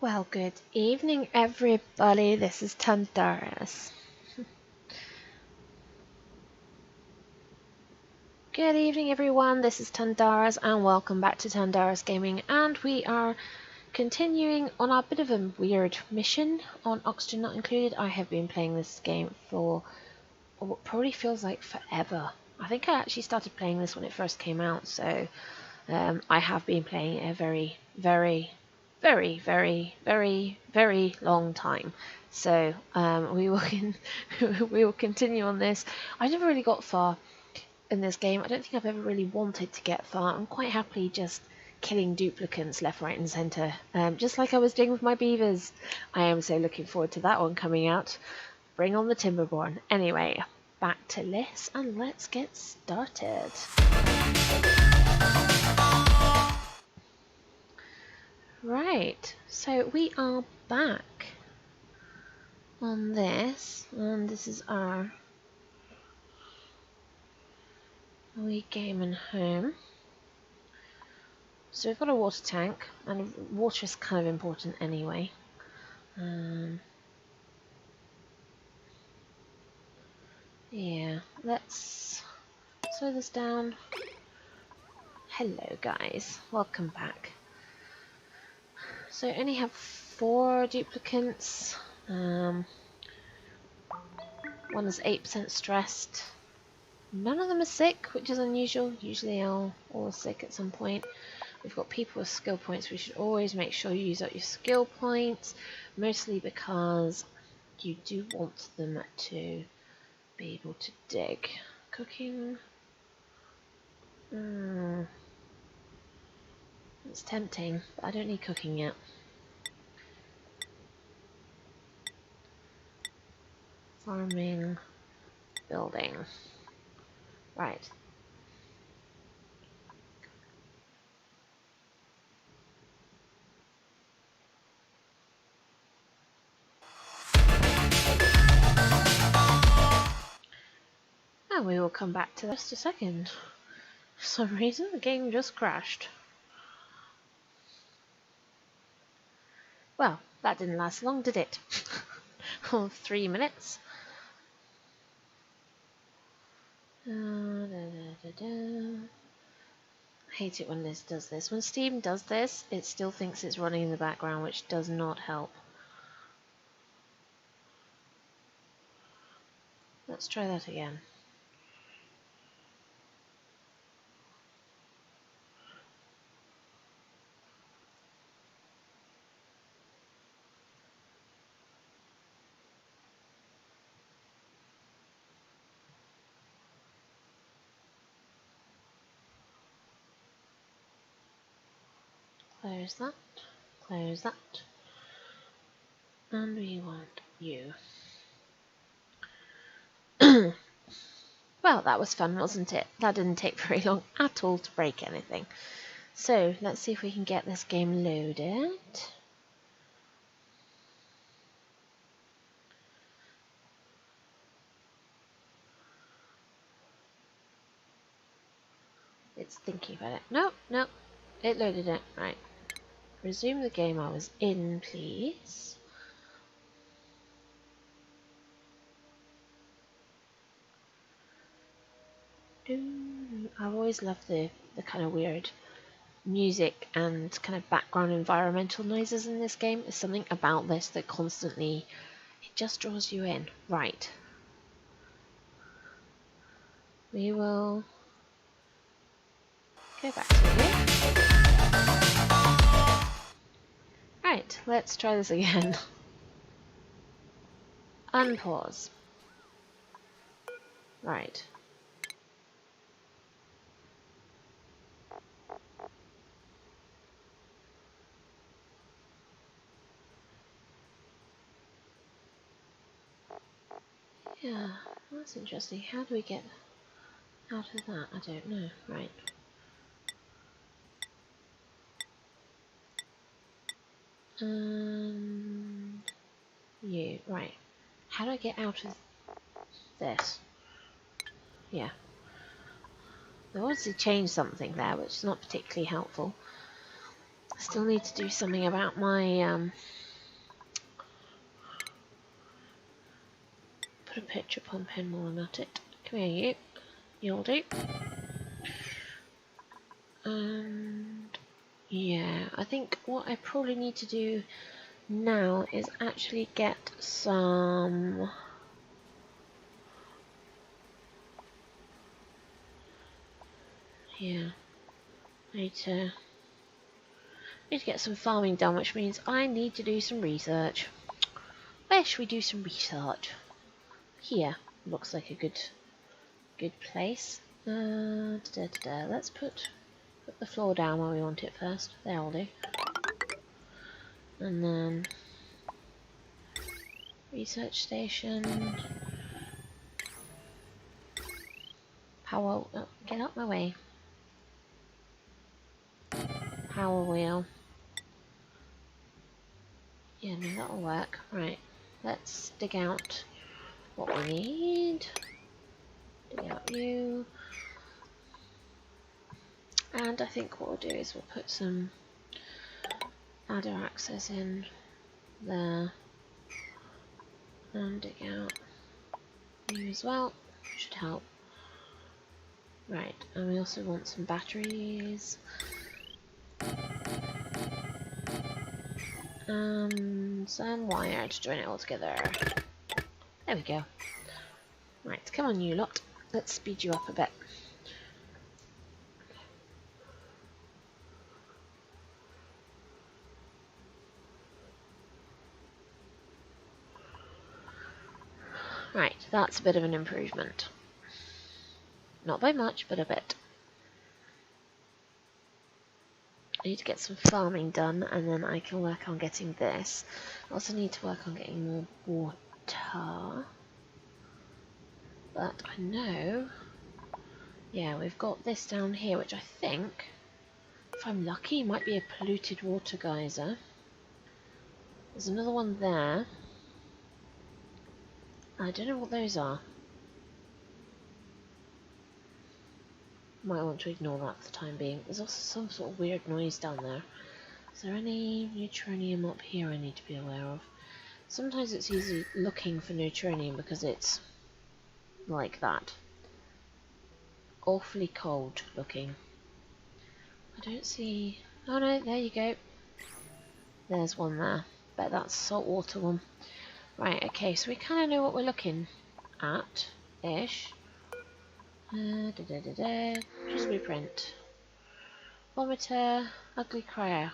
Well, good evening, everybody. This is Tandarus. Good evening, everyone. This is Tandarus, and welcome back to Tandarus Gaming. And we are continuing on our bit of a weird mission on Oxygen Not Included. I have been playing this game for what probably feels like forever. I think I actually started playing this when it first came out, so I have been playing it a very, very long time. So we will continue on this. I never really got far in this game. I don't think I've ever really wanted to get far. I'm quite happily just killing duplicants left, right and centre, just like I was doing with my beavers. I am so looking forward to that one coming out. Bring on the Timberborn. Anyway, back to this and let's get started. Right, so we are back on this, and this is our wee gaming home. So we've got a water tank, and water is kind of important anyway. Yeah, let's slow this down. Hello guys, welcome back. So I only have 4 duplicants. One is 8% stressed. None of them are sick, which is unusual. Usually all sick at some point. We've got people with skill points. We should always make sure you use up your skill points, mostly because you do want them to be able to dig. Cooking. It's tempting, but I don't need cooking yet. Farming. Building. Right. And we will come back to that in just a second. For some reason, the game just crashed. Well, that didn't last long, did it? 3 minutes. I hate it when this does this. When Steam does this, it still thinks it's running in the background, which does not help. Let's try that again. Close that, close that, and we want you. Well, that was fun, wasn't it? That didn't take very long at all to break anything. So, let's see if we can get this game loaded. It's thinking about it. No, it loaded it. Right. Resume the game I was in, please. I've always loved the kind of weird music and kind of background environmental noises in this game. There's something about this that constantly, it just draws you in. Right. We will go back to here. Right, let's try this again. Unpause. Right. Yeah, that's interesting. How do we get out of that? I don't know. Right. You. Right. How do I get out of this? Yeah. They obviously changed something there, which is not particularly helpful. Still need to do something about my put a picture upon pen while I'm at it. Come here, you. You'll do. And yeah, I think what I probably need to do now is actually get some I need to get some farming done, which means I need to do some research. Where should we do some research? Here looks like a good place. Let's put the floor down where we want it first. There will do. And then research station. Power. Oh, get out my way. Power wheel. Yeah, no, that'll work. Right. Let's dig out what we need. Dig out you. And I think what we'll do is we'll put some ladder access in there. And dig out you as well. Should help. Right, and we also want some batteries. And some wire to join it all together. There we go. Right, come on you lot. Let's speed you up a bit. Right, that's a bit of an improvement. Not by much, but a bit. I need to get some farming done, and then I can work on getting this. I also need to work on getting more water. But I know... Yeah, we've got this down here, which I think, if I'm lucky, might be a polluted water geyser. There's another one there. I don't know what those are. Might want to ignore that for the time being. There's also some sort of weird noise down there. Is there any neutronium up here I need to be aware of? Sometimes it's easy looking for neutronium because it's like that. Awfully cold looking. I don't see... Oh no, there you go. There's one there. Bet that's a saltwater one. Right, okay, so we kind of know what we're looking at, ish. Choose blueprint. Vomiter, ugly crier.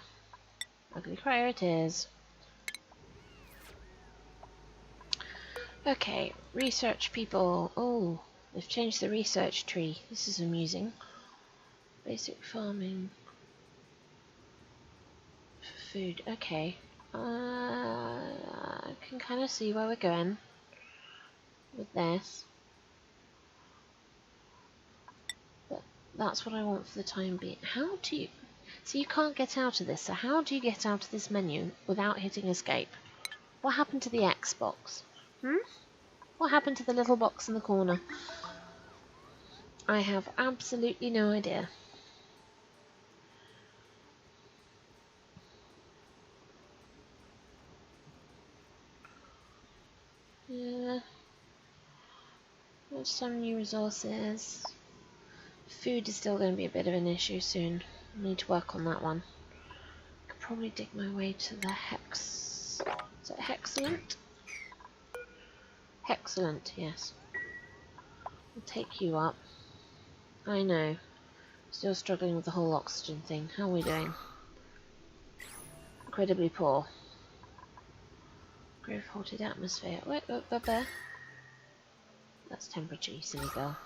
Ugly crier it is. Okay, research people. Oh, they've changed the research tree. This is amusing. Basic farming. For food, okay. I can kind of see where we're going with this. But that's what I want for the time being. How do you... So you can't get out of this, so how do you get out of this menu without hitting escape? What happened to the Xbox? What happened to the little box in the corner? I have absolutely no idea. Yeah. There's some new resources. Food is still going to be a bit of an issue soon. I need to work on that one. I could probably dig my way to the Hex... Is it Hexcellent? Hexcellent, yes. I'll take you up. I know. Still struggling with the whole oxygen thing. How are we doing? Incredibly poor. Grove halted atmosphere. Wait, that's temperature, you silly girl.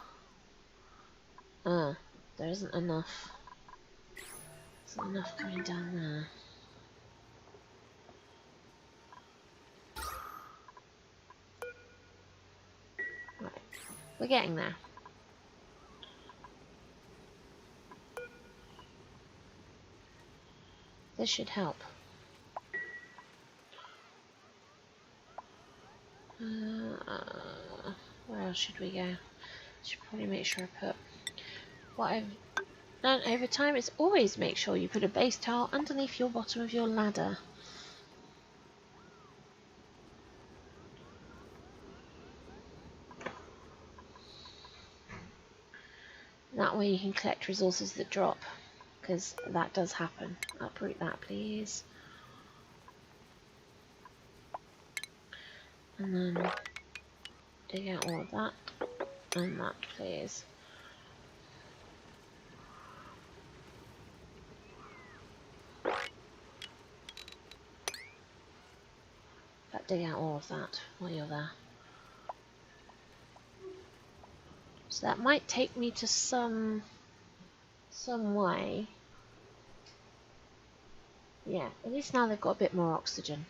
There isn't enough. There's not enough coming down there. Right, we're getting there. This should help. Where else should we go? Should probably make sure I put what I've learned over time is always make sure you put a base tile underneath your bottom of your ladder. That way you can collect resources that drop, because that does happen. Uproot that, please. And then dig out all of that, and that, please. But dig out all of that while you're there. So that might take me to some way. Yeah, at least now they've got a bit more oxygen.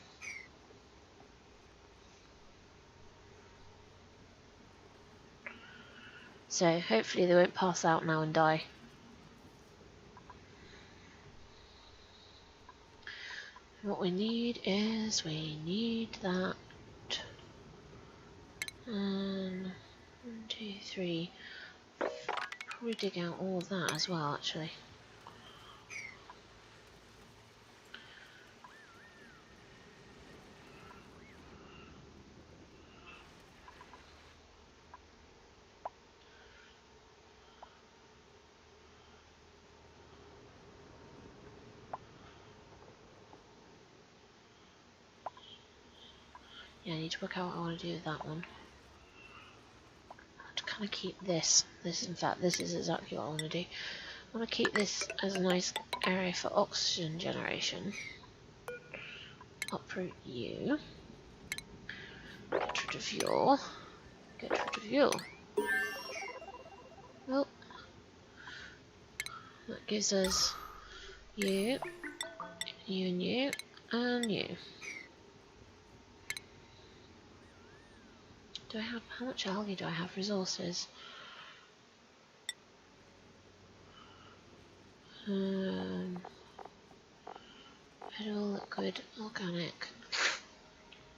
So hopefully they won't pass out now and die. What we need is, we need that. And 1, 2, 3. Probably dig out all of that as well, actually. Yeah, I need to work out what I want to do with that one. I have to kind of keep this. In fact, this is exactly what I want to do. I want to keep this as a nice area for oxygen generation. Uproot you. Get rid of fuel. Get rid of fuel. Well, that gives us you, you and you, and you. Do I have, how much algae do I have? Resources. Pedal, liquid, organic.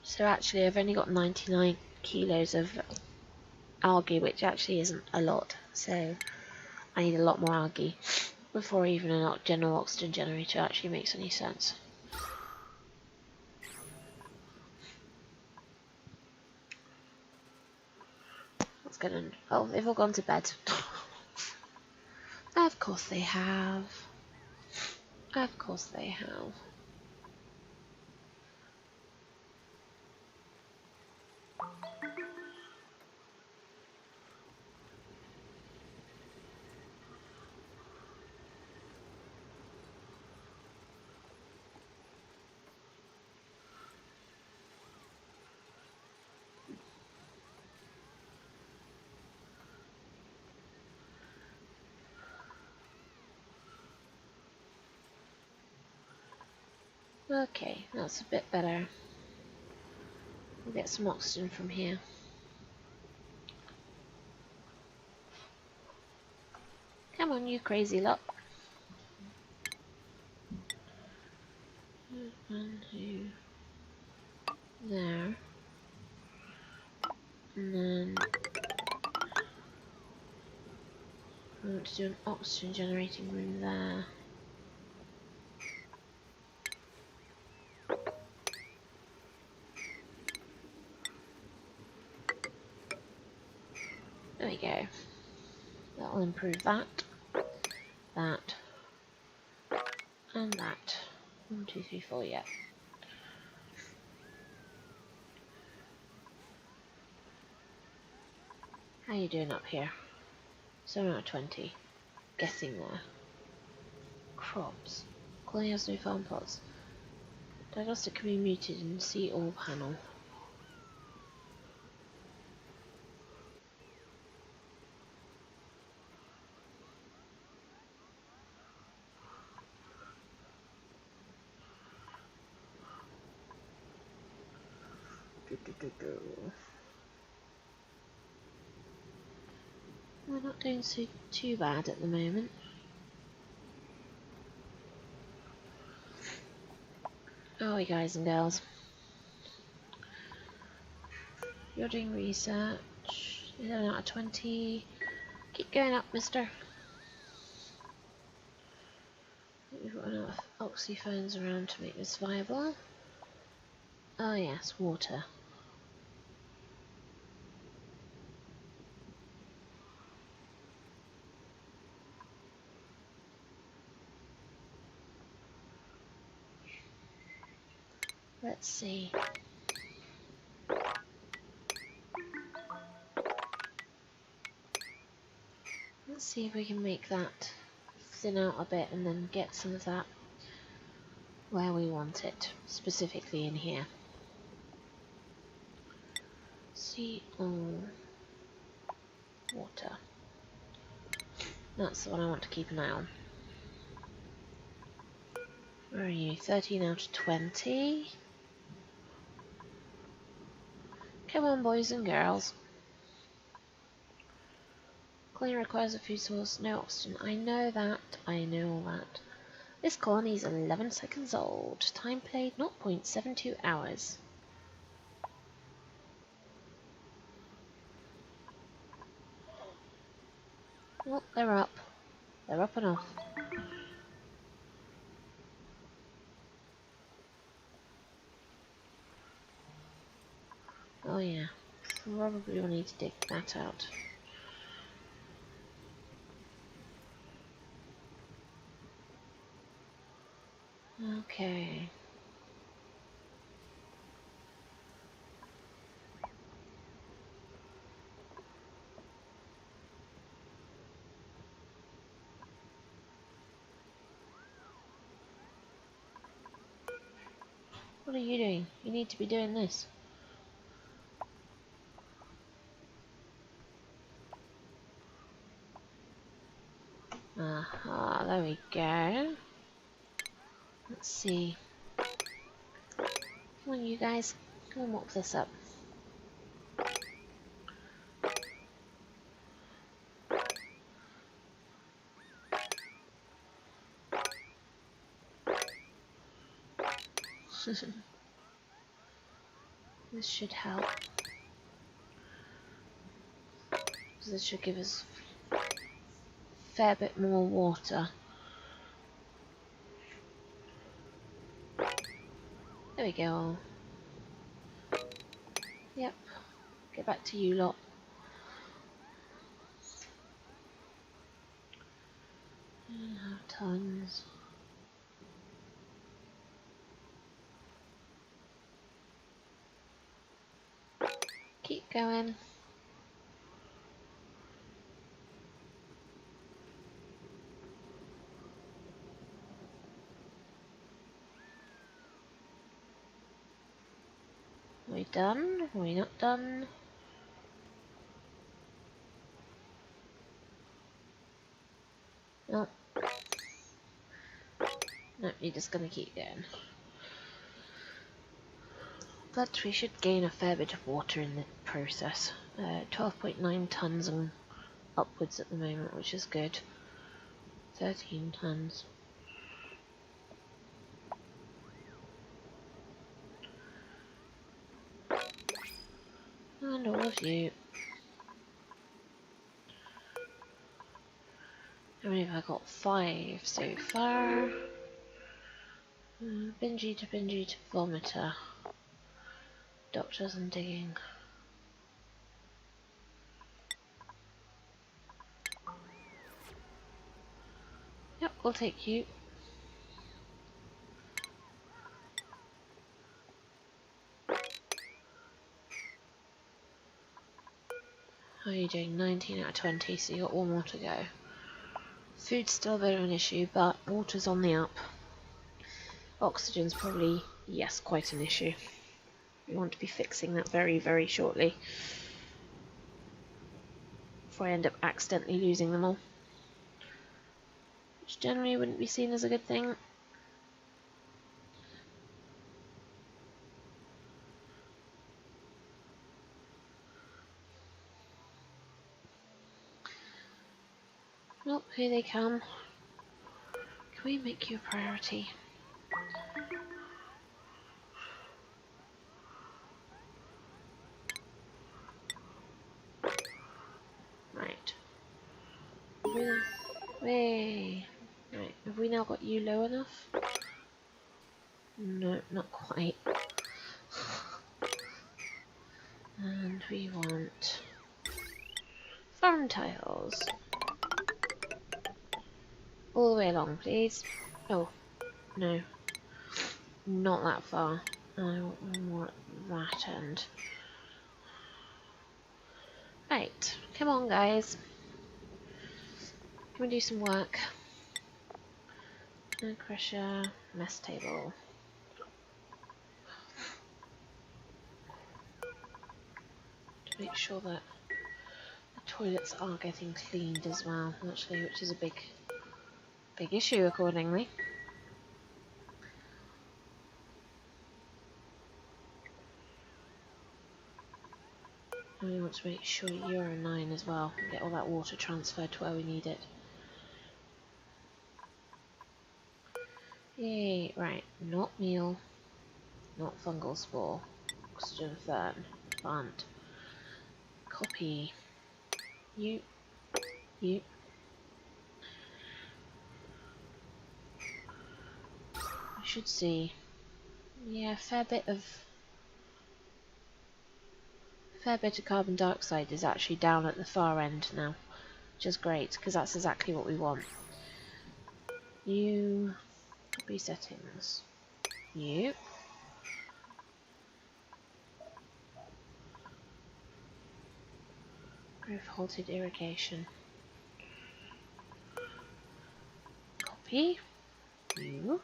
So actually I've only got 99 kilos of algae, which actually isn't a lot. So I need a lot more algae before even a general oxygen generator actually makes any sense. What's going on? Oh, they've all gone to bed. Of course they have. Of course they have. Okay, that's a bit better. We'll get some oxygen from here. Come on, you crazy lot. 1, 2, there. And then I want to do an oxygen generating room there. There we go. That will improve that, that, and that. 1, 2, 3, 4, yeah. How you doing up here? 7 out of 20. Getting there. Crops. Calling us new farm plots. Diagnostic can be muted in see all panel. We're not doing too bad at the moment. Are we, guys and girls? You're doing research. 11 out of 20. Keep going up, mister. We've got enough oxyphones around to make this viable. Oh yes, water. Let's see. Let's see if we can make that thin out a bit and then get some of that where we want it, specifically in here. Water. That's the one I want to keep an eye on. Where are you? 13 out of 20. Come on, boys and girls. Colony requires a food source, no oxygen. I know that. I know all that. This colony is 11 seconds old. Time played 0.72 hours. Well, they're up. They're up and off. Oh yeah. Probably will need to dig that out. Okay. What are you doing? You need to be doing this. Aha, there we go. Let's see. Come on, you guys. Come on, mop this up. This should help. This should give us a fair bit more water. There we go. Yep. Get back to you lot. Tons. Keep going. Are we done? Are we not done? No. No, you're just gonna keep going. But we should gain a fair bit of water in the process. 12.9 tons and upwards at the moment, which is good. 13 tons. And all of you. How many have I got? 5 so far. Bingy to vomiter. Doctors and digging. Yep, we'll take you. How are you doing? 19 out of 20, so you got one more to go. Food's still a bit of an issue, but water's on the up. Oxygen's probably, yes, quite an issue. We want to be fixing that very, very shortly. Before I end up accidentally losing them all. Which generally wouldn't be seen as a good thing. Oh, here they come. Can we make you a priority? Right. Hey. Right, have we now now got you low enough? No, not quite. And we want farm tiles. All the way along, please. Oh, no. Not that far. I want that end. Right, come on guys. Can we do some work? No crusher, mess table. To make sure that the toilets are getting cleaned as well, actually, which is a big issue accordingly. And we want to make sure you're a 9 as well, and get all that water transferred to where we need it. Yay, right, not meal, not fungal spore, oxygen fern, plant, copy, you. I should see, yeah, fair bit of carbon dioxide is actually down at the far end now, which is great, because that's exactly what we want. You, copy settings, you, growth halted irrigation, copy, you.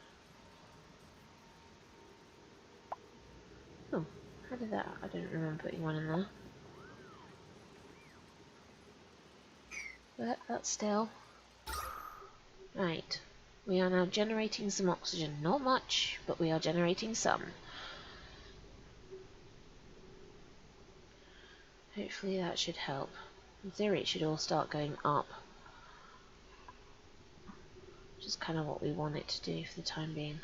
Oh, how did that? I don't remember putting one in there. But that's still right. We are now generating some oxygen. Not much, but we are generating some. Hopefully that should help. In theory it should all start going up. Which is kind of what we want it to do for the time being.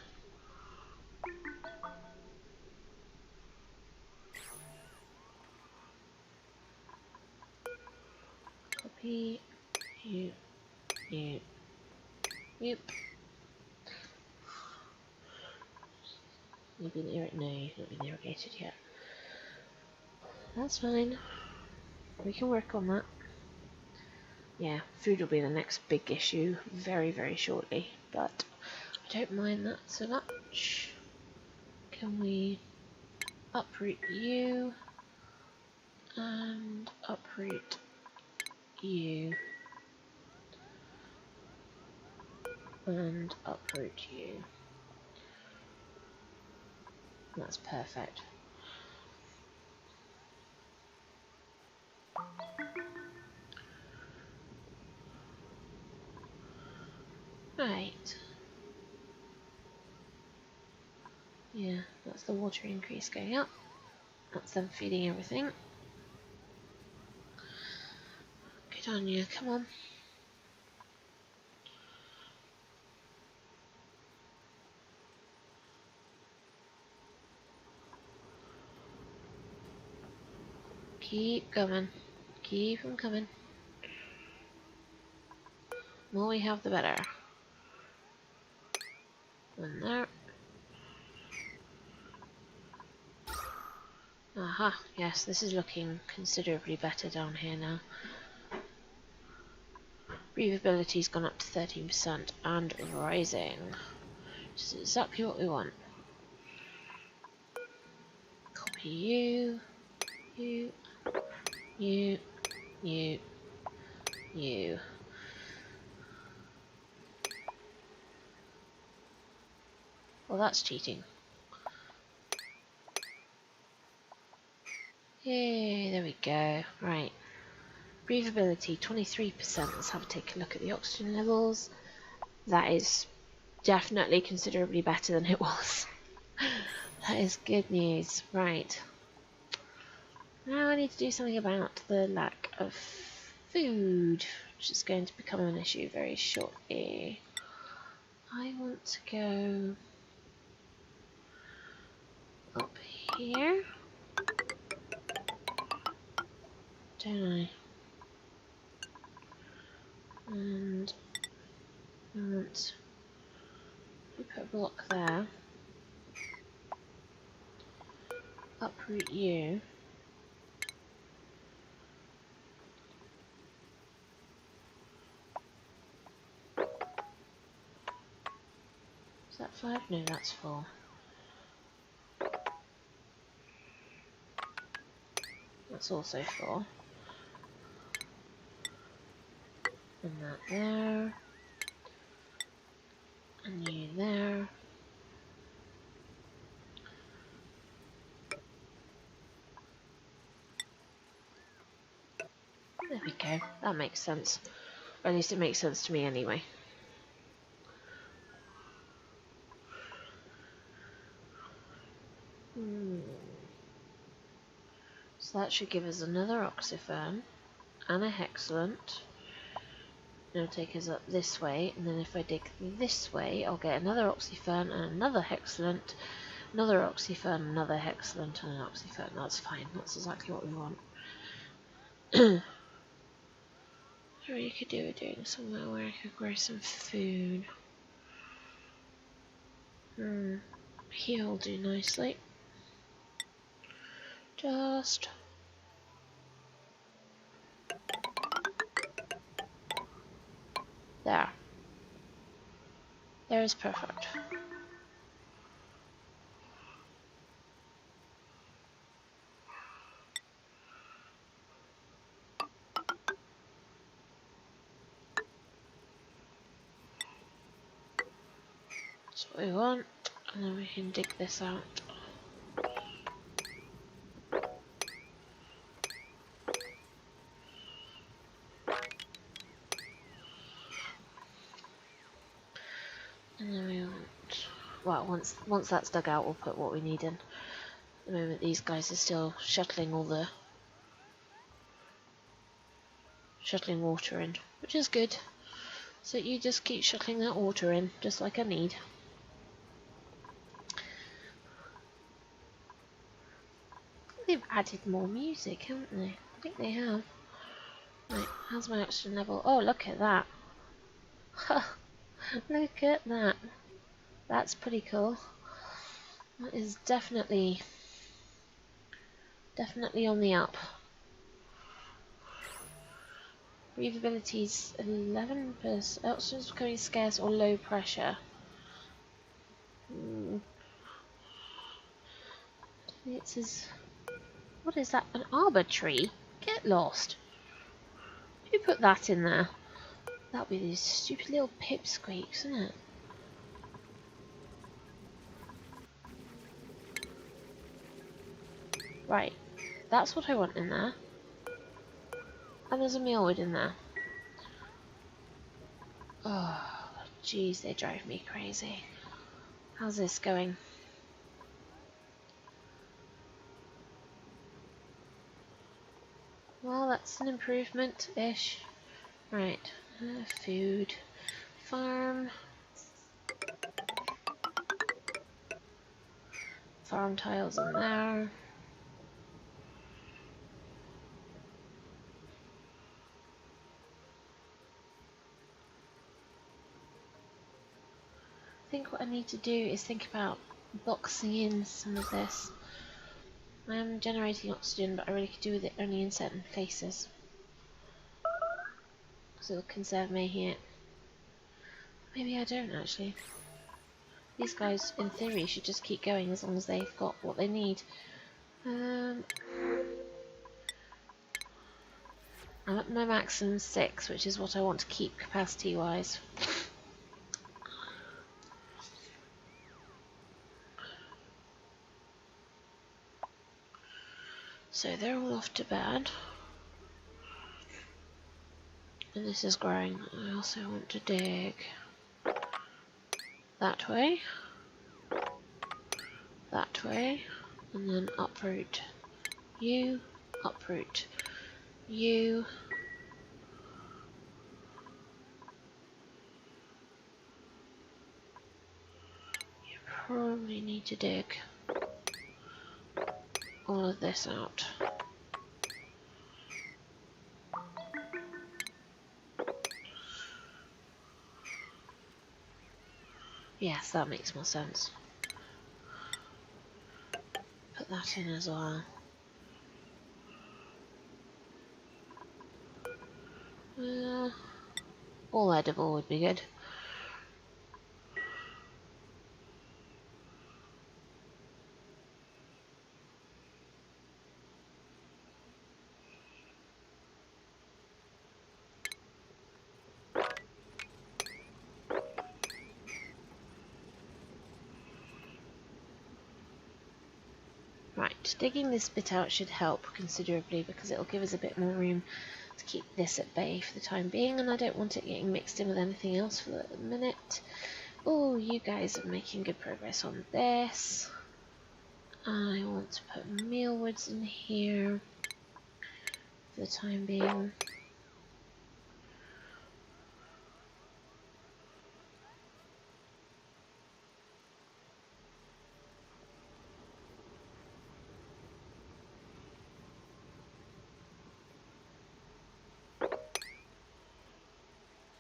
Copy. You. Yep. You've been no, you've not been irrigated yet. That's fine. We can work on that. Yeah, food will be the next big issue very, very shortly, but I don't mind that so much. Can we uproot you and uproot you and uproot you? That's perfect. Right. Yeah, that's the water increase going up. That's them feeding everything. Good on you, come on. Keep coming. Keep them coming. The more we have, the better. One there. Aha, yes, this is looking considerably better down here now. Breathability's gone up to 13% and rising. Which is exactly what we want. Copy you, you, you, you, you. Well, that's cheating. Yay, there we go. Right. Breathability, 23%. Let's have a take a look at the oxygen levels. That is definitely considerably better than it was. That is good news. Right. Now I need to do something about the lack of food, which is going to become an issue very shortly. I want to go up here. Don't I? And I want put a block there. Uproot you. Is that 5? No, that's 4. That's also 4. And that there. And you there. There we go. That makes sense. Or at least it makes sense to me anyway. So that should give us another Oxyfern and a Hexalant. It'll take us up this way, and then if I dig this way, I'll get another Oxyfern and another Hexalant, another Oxyfern, another Hexalant, and an Oxyfern. That's fine. That's exactly what we want. Or you could do doing somewhere where I could grow some food. Here will do nicely. Just there. There is perfect. That's what we want, and then we can dig this out. And then we want, well, once that's dug out, we'll put what we need in. At the moment, these guys are still shuttling water in, which is good. So you just keep shuttling that water in, just like I need. They've added more music, haven't they? I think they have. Right, how's my oxygen level? Oh, look at that. Look at that. That's pretty cool. That is definitely on the up. Breathability's 11%. Oxygen's becoming scarce or low pressure. It says, what is that? An arbor tree? Get lost. Who put that in there? That'll be these stupid little pipsqueaks, isn't it? Right, that's what I want in there. And there's a mealwood in there. Oh, jeez, they drive me crazy. How's this going? Well, that's an improvement-ish. Right, food, farm tiles in there. I think what I need to do is think about boxing in some of this. I am generating oxygen, but I really could do with it only in certain places. So it'll conserve my heat. Maybe I don't actually. These guys, in theory, should just keep going as long as they've got what they need. I'm at my maximum 6, which is what I want to keep capacity-wise. So they're all off to bed. And this is growing. I also want to dig that way, and then uproot you, uproot you. You probably need to dig all of this out. Yes, that makes more sense. Put that in as well. All edible would be good. Right, digging this bit out should help considerably because it'll give us a bit more room to keep this at bay for the time being, and I don't want it getting mixed in with anything else for the minute. Oh, you guys are making good progress on this. I want to put mealwoods in here for the time being.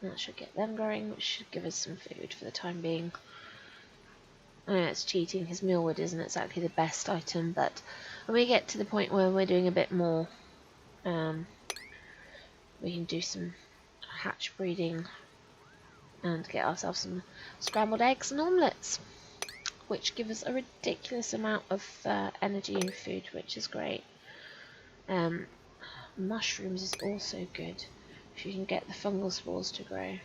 That should get them growing, which should give us some food for the time being. I know it's cheating because mealwood isn't exactly the best item, but when we get to the point where we're doing a bit more, we can do some hatch breeding and get ourselves some scrambled eggs and omelettes, which give us a ridiculous amount of energy and food, which is great. Mushrooms is also good if you can get the fungal spores to grow.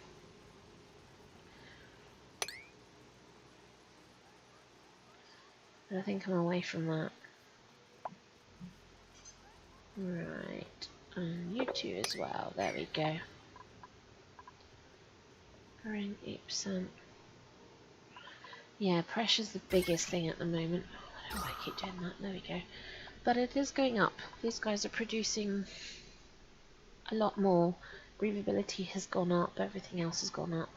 But I think I'm away from that. Right, and you two as well. There we go. Growing 8%. Yeah, pressure's the biggest thing at the moment. I don't know why I keep doing that. There we go. But it is going up. These guys are producing a lot more. Breathability has gone up. Everything else has gone up.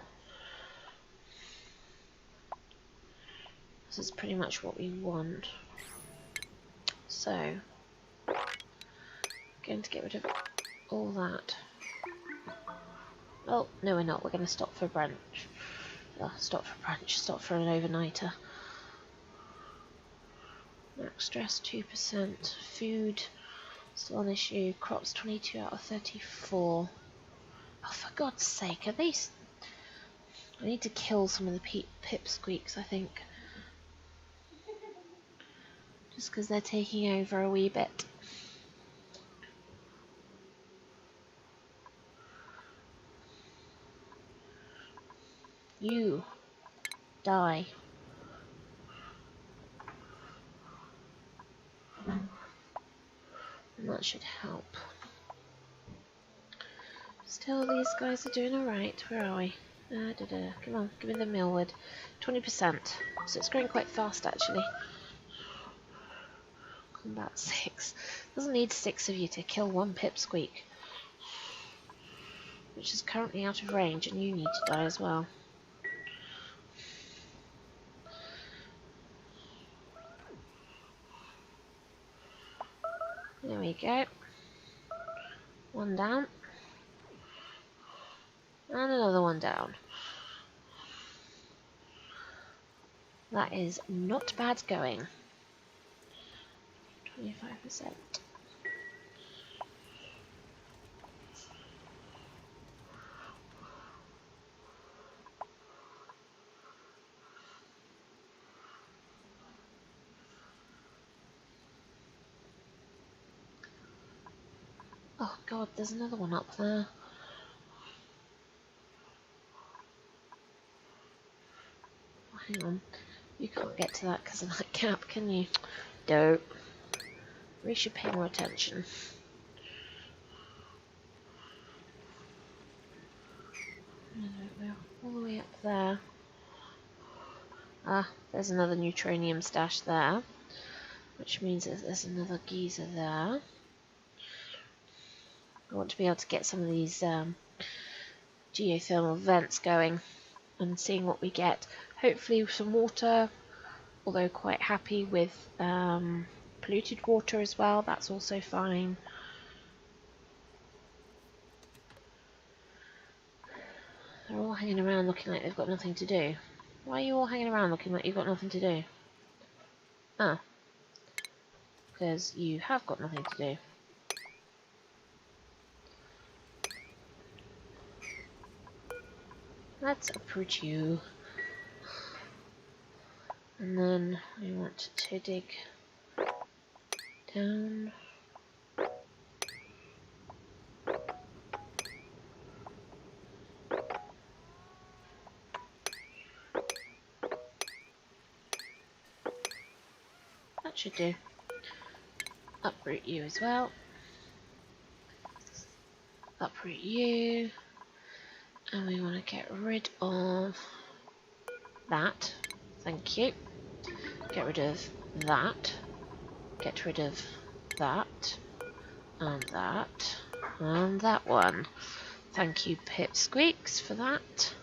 This is pretty much what we want. So, going to get rid of all that. Oh, no we're not. We're going to stop for brunch. Stop for brunch. Stop for an overnighter. Max stress 2%. Food still an issue. Crops 22 out of 34. Oh, for God's sake, are these... I need to kill some of the pipsqueaks, I think. Just because they're taking over a wee bit. You die. And that should help. Still, these guys are doing alright. Where are we? Come on, give me the mealwood. 20%. So it's growing quite fast, actually. Combat 6. Doesn't need 6 of you to kill one pipsqueak. Which is currently out of range, and you need to die as well. There we go. One down. And another one down. That is not bad going. 25%. Oh God, there's another one up there. Oh, hang on. You can't get to that because of that gap, can you? Dope. We should pay more attention. All the way up there. Ah, there's another neutronium stash there. Which means that there's another geyser there. I want to be able to get some of these geothermal vents going and seeing what we get. Hopefully some water, although quite happy with polluted water as well. That's also fine. They're all hanging around looking like they've got nothing to do. Why are you all hanging around looking like you've got nothing to do? Ah. Because you have got nothing to do. Let's uproot you. And then we want to dig down. That should do. Uproot you as well. Uproot you. And we want to get rid of that. Thank you. Get rid of that. Get rid of that. And that. And that one. Thank you, Pipsqueaks, for that.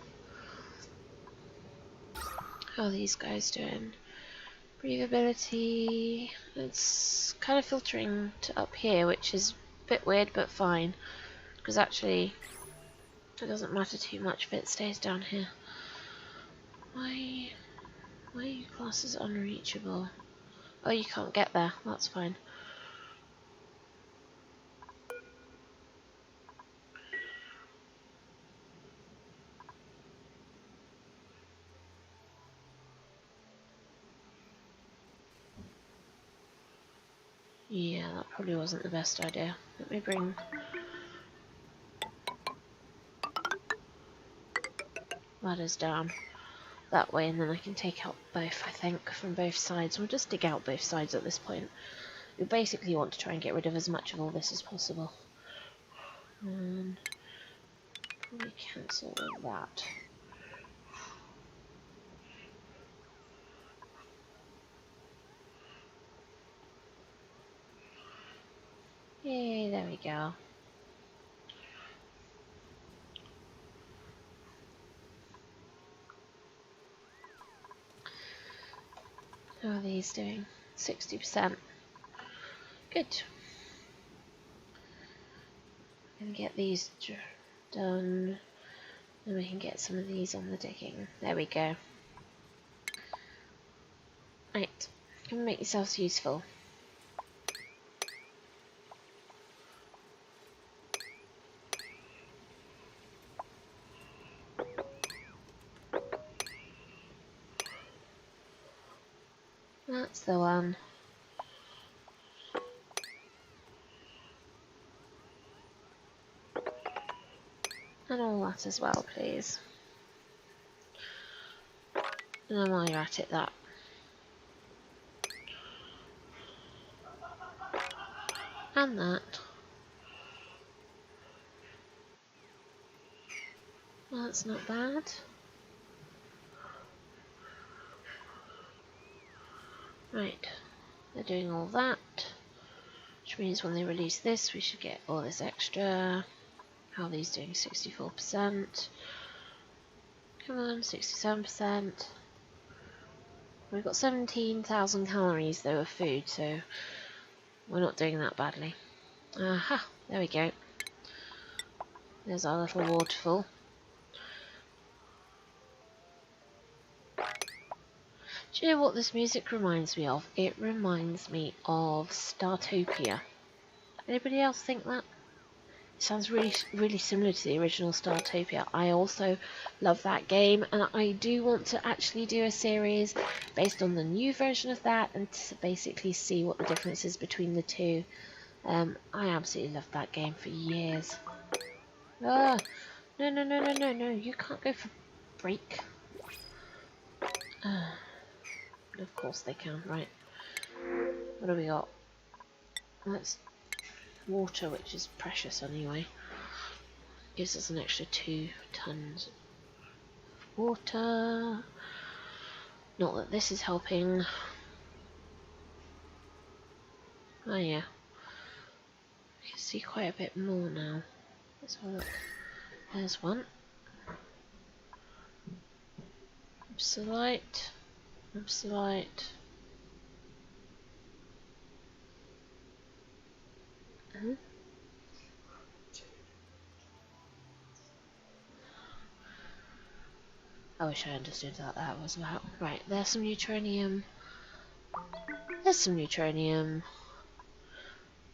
How are these guys doing? Breathability. It's kind of filtering to up here, which is a bit weird, but fine. Because actually, it doesn't matter too much if it stays down here. Why are you classed as unreachable? Oh, you can't get there. That's fine. Yeah, that probably wasn't the best idea. Let me bring ladders down that way, and then I can take out both, I think, from both sides. We'll just dig out both sides at this point. We basically want to try and get rid of as much of all this as possible. And probably cancel that. Yay, there we go. How are these doing? 60%. Good. And get these done. Then we can get some of these on the digging. There we go. Right. Come and make yourselves useful. That's the one. And all that as well, please. And then while you're at it, that. And that. Well, that's not bad. Right. They're doing all that. Which means when they release this, we should get all this extra. How are these doing? 64%. Come on, 67%. We've got 17,000 calories though of food, so we're not doing that badly. Aha, there we go. There's our little waterfall. Do you know what this music reminds me of? It reminds me of Startopia. Anybody else think that? It sounds really similar to the original Startopia. I also love that game, and I do want to actually do a series based on the new version of that and to basically see what the difference is between the two. I absolutely loved that game for years. Ah, no, you can't go for break. Of course they can, right. What do we got? That's water, which is precious anyway. Gives us an extra 2 tons of water. Not that this is helping. Oh yeah. I can see quite a bit more now. Let's have a look. There's one. Absolute. Absolute. I wish I understood what that was about. Right, there's some neutronium. There's some neutronium.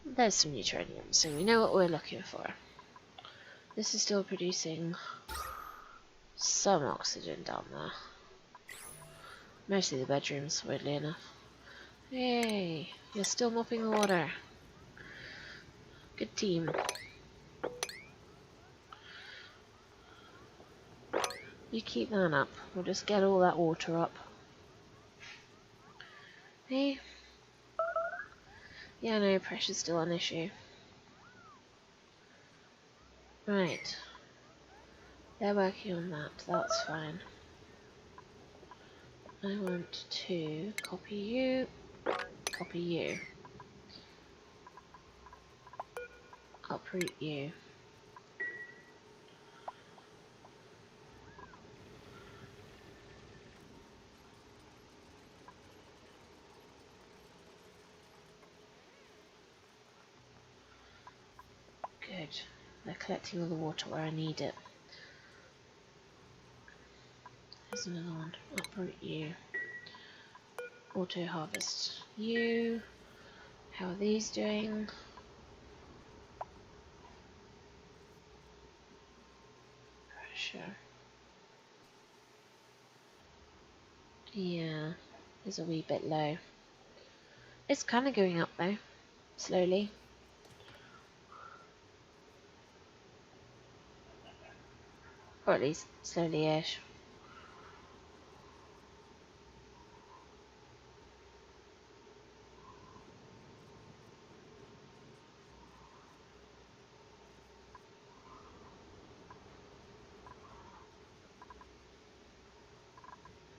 There's some neutronium, so we know what we're looking for. This is still producing some oxygen down there. Mostly the bedrooms, weirdly enough. Yay! You're still mopping the water. Good team. You keep that up. We'll just get all that water up. Hey? Yeah, no, pressure's still an issue. Right. They're working on that. That's fine. I want to copy you. Copy you. Uproot you. Good. They're collecting all the water where I need it. There's another one. Uproot you. Auto harvest you. How are these doing? Pressure. Yeah, it's a wee bit low. It's kind of going up though, slowly. Or at least slowly-ish.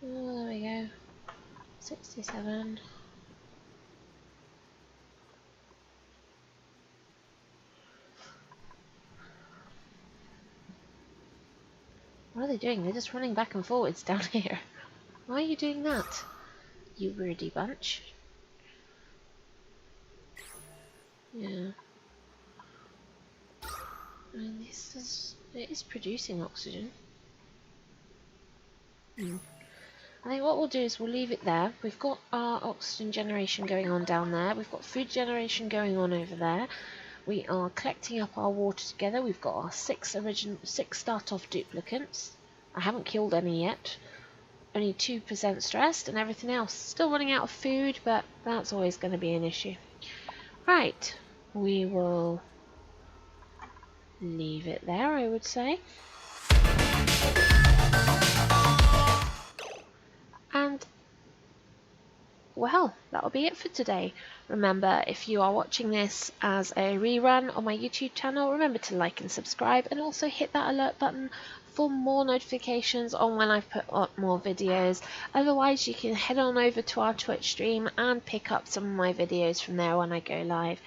Oh, there we go. 67. What are they doing? They're just running back and forwards down here. Why are you doing that? You weirdy bunch. Yeah. I mean, it is producing oxygen. I think what we'll do is we'll leave it there. We've got our oxygen generation going on down there. We've got food generation going on over there. We are collecting up our water together. We've got our six start-off duplicants. I haven't killed any yet. Only 2% stressed and everything else. Still running out of food, but that's always going to be an issue. Right, we will leave it there, I would say. And well, that'll be it for today. Remember, if you are watching this as a rerun on my YouTube channel, remember to like and subscribe, and also hit that alert button for more notifications on when I've put up more videos. Otherwise, you can head on over to our Twitch stream and pick up some of my videos from there when I go live.